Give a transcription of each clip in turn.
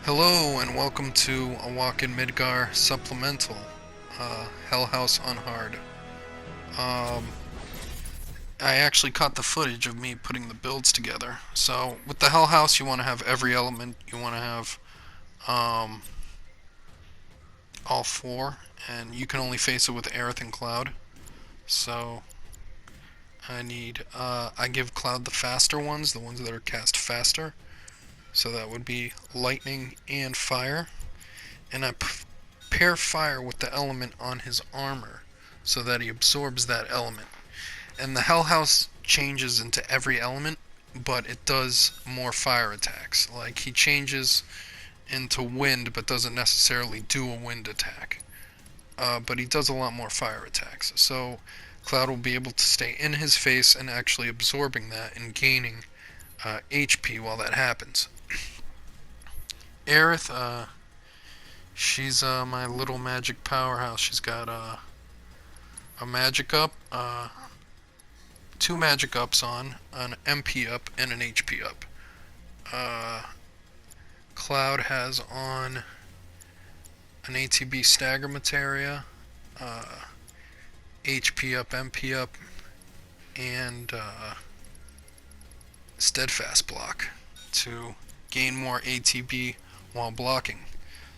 Hello and welcome to a Walk In Midgar supplemental, Hell House on Hard. Um, I actually caught the footage of me putting the builds together. So with the Hell House, you want to have every element. You want to have um, all four, and you can only face it with Aerith and Cloud. So I give Cloud the faster ones, the ones that are cast faster. So that would be lightning and fire. And I pair fire with the element on his armor so that he absorbs that element. And the Hell House changes into every element, but it does more fire attacks. Like, he changes into wind, but doesn't necessarily do a wind attack. But he does a lot more fire attacks. So Cloud will be able to stay in his face and actually absorbing that and gaining HP while that happens. Aerith, she's my little magic powerhouse. She's got a magic up, two magic ups on, an MP up, and an HP up. Cloud has on an ATB stagger materia, HP up, MP up, and steadfast block to gain more ATB while blocking.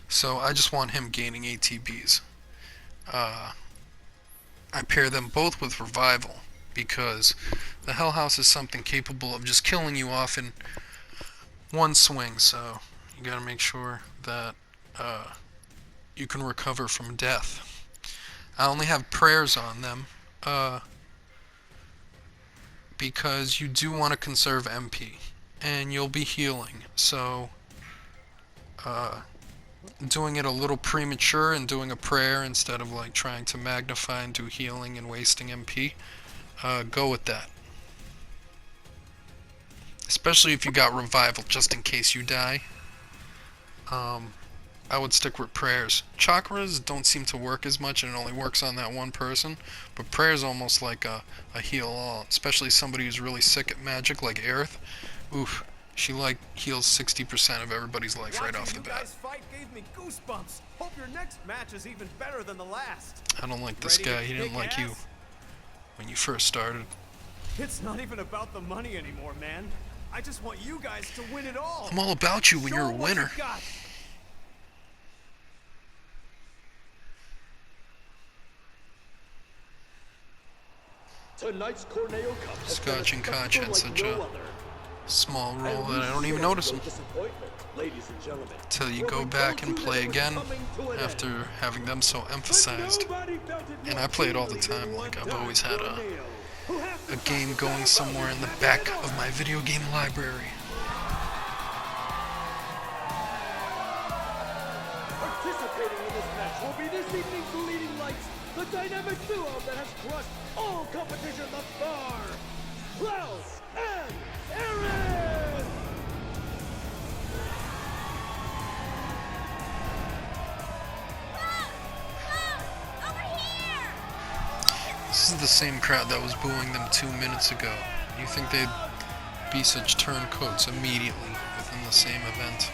So I just want him gaining ATBs. I pair them both with Revival because the Hell House is something capable of just killing you off in one swing, so you gotta make sure that you can recover from death. I only have prayers on them because you do want to conserve MP and you'll be healing, so doing it a little premature and doing a prayer instead of like trying to magnify and do healing and wasting MP, go with that. Especially if you got revival, just in case you die. I would stick with prayers. Chakras don't seem to work as much and it only works on that one person, but prayers almost like a heal all, especially somebody who's really sick at magic like Aerith. Oof. She heals 60% of everybody's life right off the bat. Guys fight gave me goosebumps. Hope your next match is even better than the last. I don't like this guy. He didn't like you when you first started. It's not even about the money anymore, man. I just want you guys to win it all. I'm all about you when you're a winner. Tonight's Corneo Cup. Scotch and Koch had such a small role that I don't even notice them till you go back and play again after having them so emphasized. And I play it all the time. Like, I've always had a game going somewhere in the back of my video game library. Participating in this match will be this evening's leading lights, the dynamic duo that has crushed all competition thus far, Klaus and Aaron! This is the same crowd that was booing them 2 minutes ago. You think they'd be such turncoats immediately within the same event?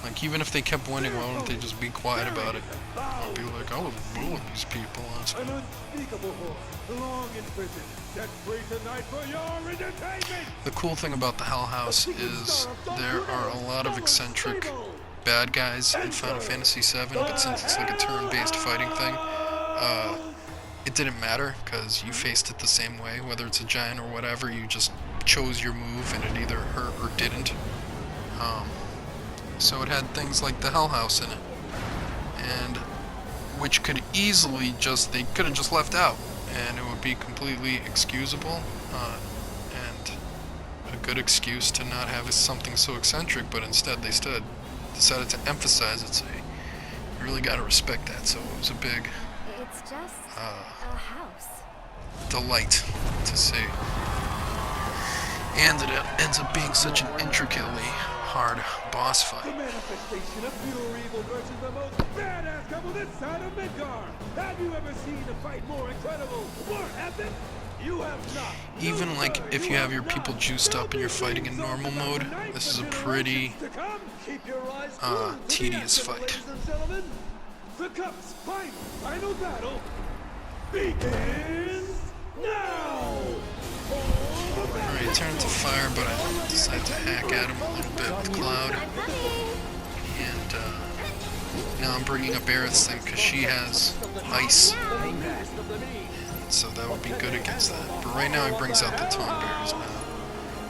Like, even if they kept winning, why wouldn't they just be quiet about it? I'd be like, I was booing these people last An time. unspeakable horse, long in prison, set free tonight for your entertainment! The cool thing about the Hell House is there are a lot of eccentric bad guys in Final Fantasy VII, but since it's like a turn-based fighting thing, it didn't matter, because you faced it the same way, whether it's a giant or whatever, you just chose your move and it either hurt or didn't. So it had things like the Hell House in it, and which could easily they could have just left out, and it would be completely excusable, and a good excuse to not have something so eccentric, but instead they decided to emphasize it, so you really gotta respect that, so it was a big It's just a house. delight to see. And it ends up being such an intricately hard boss The fight. manifestation of pure evil versus the most badass couple this side of Midgar! Have you ever seen a fight more incredible, more epic? You have not. Even like if you have your people juiced up and you're fighting in normal mode, this is a pretty To come. Keep your eyes glued to the tedious action, fight. ladies and gentlemen. The Cup's final battle begins now. Alright, turn to fire, but I decide to hack at him a little bit with Cloud. And now I'm bringing up Aerith's thing because she has ice. So that would be good against that. But right now he brings out the Tawn Berries now.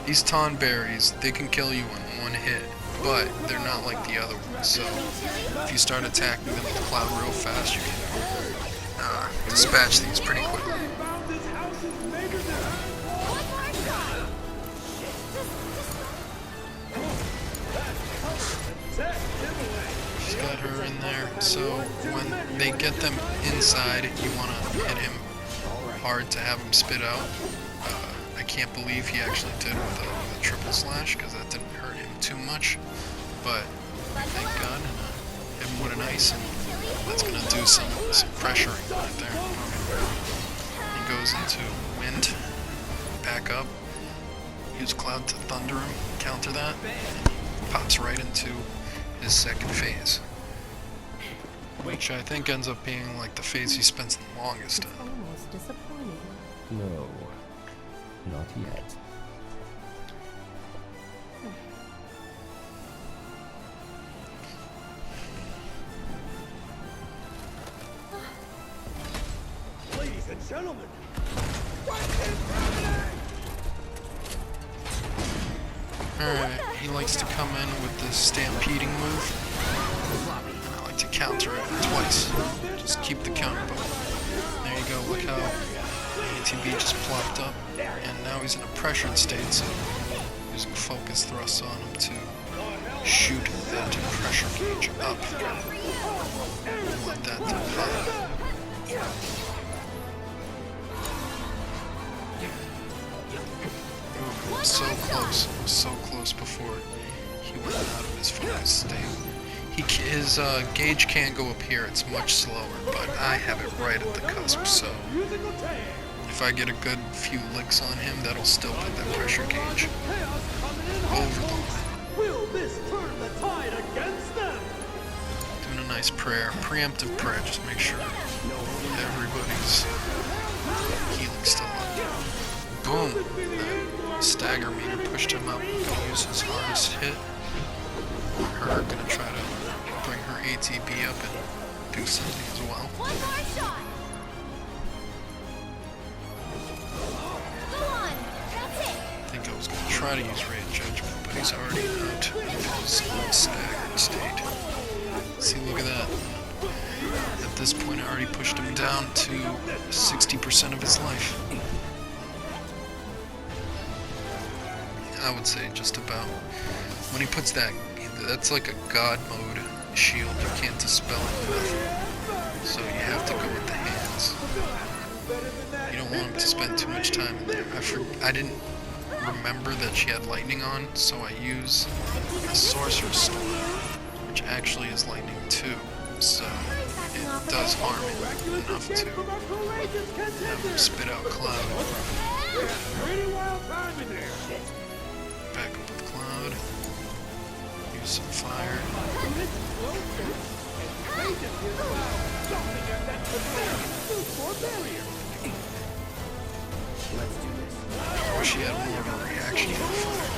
These Tawn Berries, they can kill you in one hit, but they're not like the other ones. So if you start attacking them with Cloud real fast, you can dispatch these pretty quickly. She's got her in there. So when they get them inside, you want to hit him hard to have him spit out. I can't believe he actually did with a triple slash because that didn't hurt him too much. But thank God, hit him with an ice, and that's gonna do some pressuring right there. He goes into wind, back up, use Cloud to thunder him, counter that, and pops right into his second phase, which I think ends up being like the phase he spends the longest in. Almost disappointing. No, not yet. Ladies and gentlemen, Alright, he likes to come in with this stampeding move, and I like to counter it twice. Just keep the counter button. There you go, look how ATB just plopped up, and now he's in a pressured state, so using focus thrusts on him to shoot that pressure gauge up. I want that to pop. Ooh, so close. It was so close before he went out of his focus state. His gauge can go up here, it's much slower, but I have it right at the cusp, so if I get a good few licks on him, that'll still put that pressure gauge over the line. will this turn the tide against them? Doing a nice prayer, preemptive prayer, just make sure everybody's healing still up. Boom! That stagger meter pushed him up. Gonna use his hardest hit. Her gonna try to bring her ATB up and do something as well. One more shot. Go on. That's it. I think I was gonna try to use Ray of Judgment, but he's already out of his staggered state. See, look at that. At this point, I already pushed him down to 60% of his life. I would say just about. When he puts that, that's like a god mode shield. You can't dispel it with nothing. So you have to go with the hands. You don't want him to spend too much time in there. I didn't remember that she had lightning on, so I use a sorcerer's storm, which actually is lightning too. So it does harm him enough to have him spit out Cloud. Pretty wild time in there. Back up with Cloud. Use some fire. I wish he had more of a reaction to fire.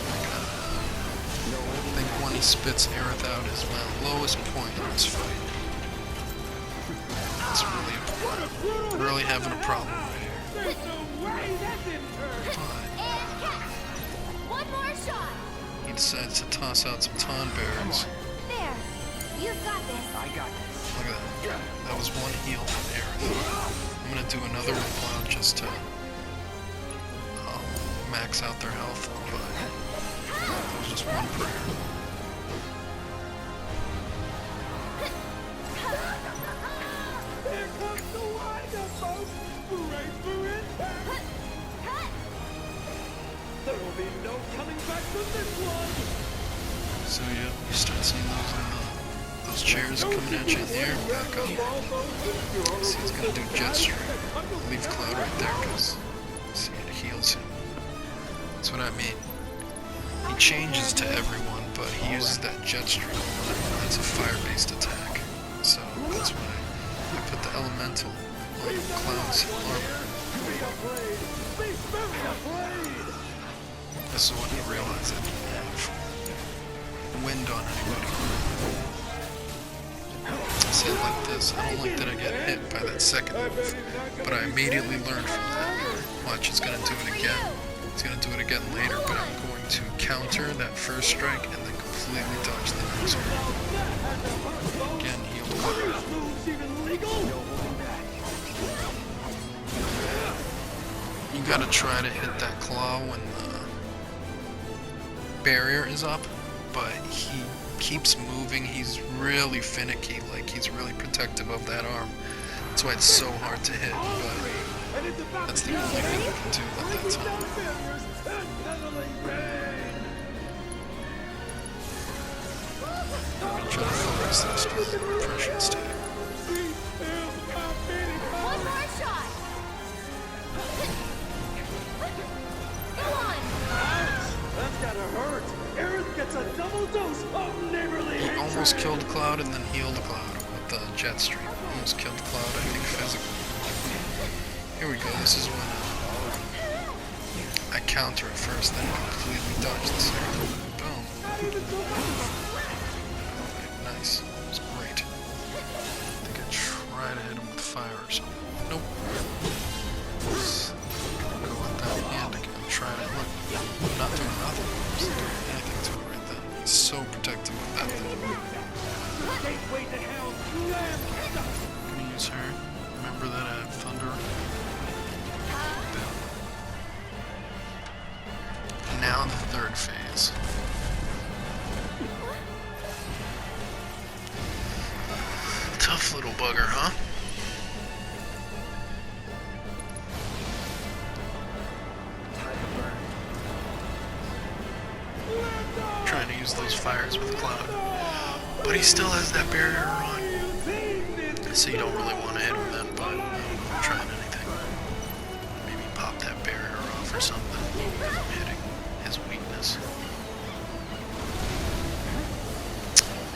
I think when he spits Aerith out is my lowest point in this fight. It's really important. Really having a problem here. But One more shot. he decides to toss out some Tawn Berries. There. You've got this. Look at that. That was one heal from Aerith. I'm gonna do another with Cloud just to max out their health, but that was just one prayer. Here comes the windup, folks. Brace for impact. There will be no coming back from this one. So yeah, you start seeing those chairs coming at you in the air. Back up. See, he's gonna do jet stream. Leave Cloud right there because See, it heals him. That's what I mean. He changes to everyone, but he uses that jet stream. That's a fire-based attack. So that's why I put the elemental on Cloud's armor. This is when I realized I didn't have wind on anybody. I say it like this, I don't like that I get hit by that second move, but I immediately learned from that. Watch, it's gonna do it again. It's gonna do it again later, but I'm going to counter that first strike and then completely dodge the next one. Again, heal Cloud. You gotta try to hit that claw when the barrier is up, but he keeps moving. He's really finicky, like he's really protective of that arm. That's why it's so hard to hit, but that's the only thing you can do at that time. I'm gonna try to focus this to the depression state. One more shot. Go on. That's gotta hurt. Aerith gets a double dose of neighborly He hatred. almost killed Cloud and then healed Cloud with the jet stream. Almost killed Cloud, I think, physically. Here we go. This is when I counter it first, then completely dodge the second one. Boom. Nice. That was great. I think I tried to hit him with fire or something. Nope. Let's go with that hand again. Try to look. I'm not doing nothing. I'm just not doing anything to it right then. He's so protective of that thing. Gateway to hell. I'm gonna use her. Remember that I have thunder. Now the third phase. Tough little bugger, huh? Trying to use those fires with Cloud. But he still has that barrier on. So you don't really want to hit him then, but I'm not trying anything. Maybe pop that barrier off or something. I'm hitting his weakness.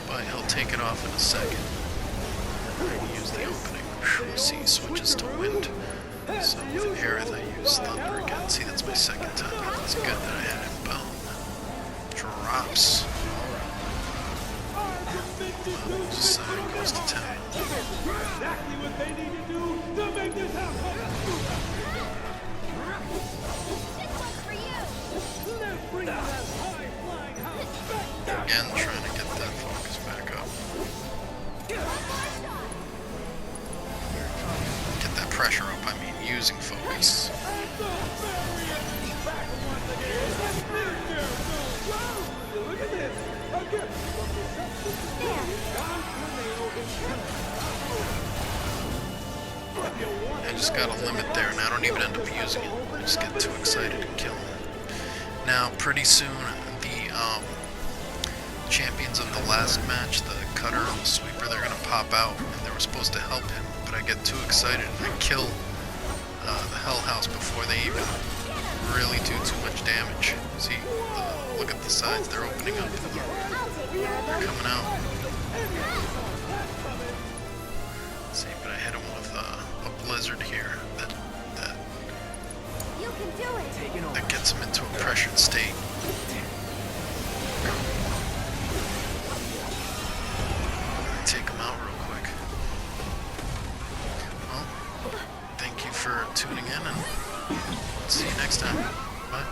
But he'll take it off in a second. And use the opening. You see, he switches to wind. So with Aerith, I use thunder again. See, that's my second time. It's good that I had him. Boom. Drops. Society goes to town. Exactly what they need to do to make this happen. This one's for you. Let's bring that high-flying house back. Again, trying to get that focus back up. Get that pressure up, I mean using focus. Look at this. A gift from the I just got a limit there, and I don't even end up using it. I just get too excited and kill him. Now, pretty soon, the champions of the last match, the cutter and the sweeper, they're gonna pop out, and they were supposed to help him, but I get too excited and I kill the Hell House before they even really do too much damage. See, look at the sides, they're opening up. They're coming out. See, but I hit him with a blizzard here that You can do it. that gets him into a pressured state. Take him out real quick. Well, thank you for tuning in, and see you next time. Bye.